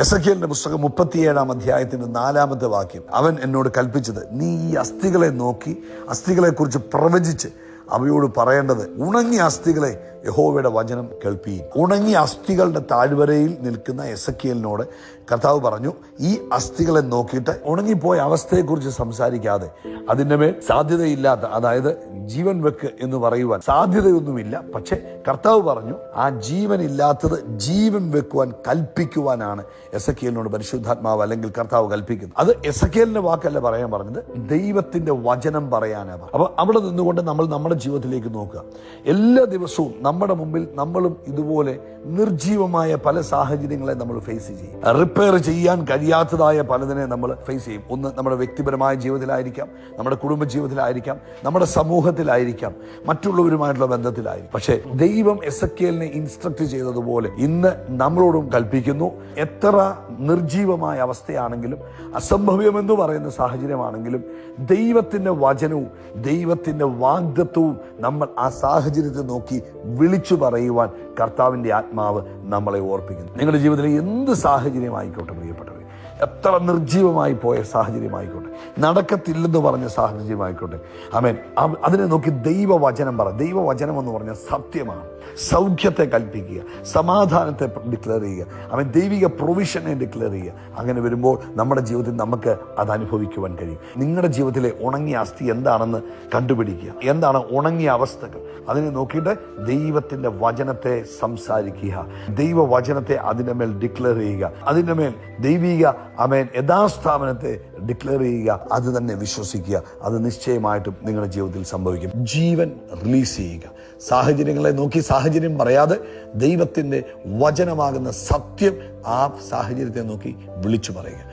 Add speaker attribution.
Speaker 1: എസെക്കിയേലിന്റെ പുസ്തകം 37 അധ്യായത്തിന്റെ 4-ാമത്തെ വാക്യം. അവൻ എന്നോട് കൽപ്പിച്ചത്, നീ ഈ അസ്ഥികളെ നോക്കി അസ്ഥികളെ കുറിച്ച് പ്രവചിച്ച് അവയോട് പറയേണ്ടത്, ഉണങ്ങിയ അസ്ഥികളെ യഹോവയുടെ വചനം കേൾപ്പീൻ. ഉണങ്ങിയ അസ്ഥികളുടെ താഴ്വരയിൽ നിൽക്കുന്ന എസെക്കിയേലിനോട് കർത്താവ് പറഞ്ഞു, ഈ അസ്ഥികളെ നോക്കിയിട്ട് ഉണങ്ങിപ്പോയ അവസ്ഥയെക്കുറിച്ച് സംസാരിക്കാതെ അതിൻ്റെ മേൽ സാധ്യതയില്ലാത്ത, അതായത് ജീവൻ വെക്ക് എന്ന് പറയുവാൻ സാധ്യതയൊന്നുമില്ല, പക്ഷെ കർത്താവ് പറഞ്ഞു ആ ജീവൻ ഇല്ലാത്തത് ജീവൻ വെക്കുവാൻ കൽപ്പിക്കുവാനാണ് എസെക്കിയേലിനോട് പരിശുദ്ധാത്മാവ് അല്ലെങ്കിൽ കർത്താവ് കൽപ്പിക്കുന്നത്. അത് എസെക്കിയേലിന്റെ വാക്കല്ല പറയാൻ പറഞ്ഞത്, ദൈവത്തിന്റെ വചനം പറയാനാണ്. അപ്പൊ അവിടെ നിന്നുകൊണ്ട് നമ്മൾ നമ്മുടെ ജീവിതത്തിലേക്ക് നോക്കുക. എല്ലാ ദിവസവും നമ്മുടെ മുമ്പിൽ നമ്മളും ഇതുപോലെ നിർജീവമായ പല സാഹചര്യങ്ങളെ നമ്മൾ ഫേസ് ചെയ്യും. റിപ്പയർ ചെയ്യാൻ കഴിയാത്തതായ പലതിനെ നമ്മൾ ഫേസ് ചെയ്യും. ഒന്ന് നമ്മുടെ വ്യക്തിപരമായ ജീവിതത്തിലായിരിക്കാം, നമ്മുടെ കുടുംബ ജീവിതത്തിലായിരിക്കാം, നമ്മുടെ സമൂഹത്തിലായിരിക്കാം, മറ്റുള്ളവരുമായിട്ടുള്ള ബന്ധത്തിലായിരിക്കും. പക്ഷേ ദൈവം എസെക്കിയേലിനെ ഇൻസ്ട്രക്ട് ചെയ്തതുപോലെ ഇന്ന് നമ്മളോടും കൽപ്പിക്കുന്നു, എത്ര നിർജീവമായ അവസ്ഥയാണെങ്കിലും അസംഭവ്യമെന്ന് പറയുന്ന സാഹചര്യമാണെങ്കിലും ദൈവത്തിന്റെ വചനവും ദൈവത്തിന്റെ വാഗ്ദത്തവും നമ്മൾ ആ സാഹചര്യത്തെ നോക്കി വിളിച്ചു പറയുവാൻ കർത്താവിന്റെ ആത്മാവ് നമ്മളെ ഓർപ്പിക്കുന്നു. നിങ്ങളുടെ ജീവിതത്തിലെ എന്ത് സാഹചര്യമായിക്കോട്ടെ പ്രിയപ്പെട്ടവരെ, എത്ര നിർജീവമായി പോയ സാഹചര്യമായിക്കോട്ടെ, നടക്കത്തില്ലെന്ന് പറഞ്ഞ സാഹചര്യമായിക്കോട്ടെ, ആമേൻ, അതിനെ നോക്കി ദൈവവചനം പറ. ദൈവവചനം എന്ന് പറഞ്ഞാൽ സത്യമാണ്. സൗഖ്യത്തെ കൽപ്പിക്കുക, സമാധാനത്തെ ഡിക്ലെയർ ചെയ്യുക, അവൻ ദൈവിക പ്രൊവിഷനെ ഡിക്ലെയർ ചെയ്യുക. അങ്ങനെ വരുമ്പോൾ നമ്മുടെ ജീവിതത്തിൽ നമുക്ക് അത് അനുഭവിക്കുവാൻ കഴിയും. നിങ്ങളുടെ ജീവിതത്തിലെ ഉണങ്ങിയ അസ്ഥി എന്താണെന്ന് കണ്ടുപിടിക്കുക. എന്താണ് ഉണങ്ങിയ അവസ്ഥകൾ? അതിനെ നോക്കിയിട്ട് ദൈവത്തിന്റെ വചനത്തെ സംസാരിക്കുക, ദൈവവചനത്തെ അതിൻ്റെ മേൽ ഡിക്ലെയർ ചെയ്യുക, അതിൻ്റെ മേൽ ദൈവിക ആമേൻ യഥാസ്ഥാപനത്തെ ഡിക്ലെയർ ചെയ്യുക. അത് തന്നെ വിശ്വസിക്കുക. അത് നിശ്ചയമായിട്ടും നിങ്ങളുടെ ജീവിതത്തിൽ സംഭവിക്കും. ജീവൻ റിലീസ് ചെയ്യുക. സാഹചര്യങ്ങളെ നോക്കി സാഹചര്യം പറയാതെ ദൈവത്തിന്റെ വചനമാകുന്ന സത്യം ആ സാഹചര്യത്തെ നോക്കി വിളിച്ചു പറയുക.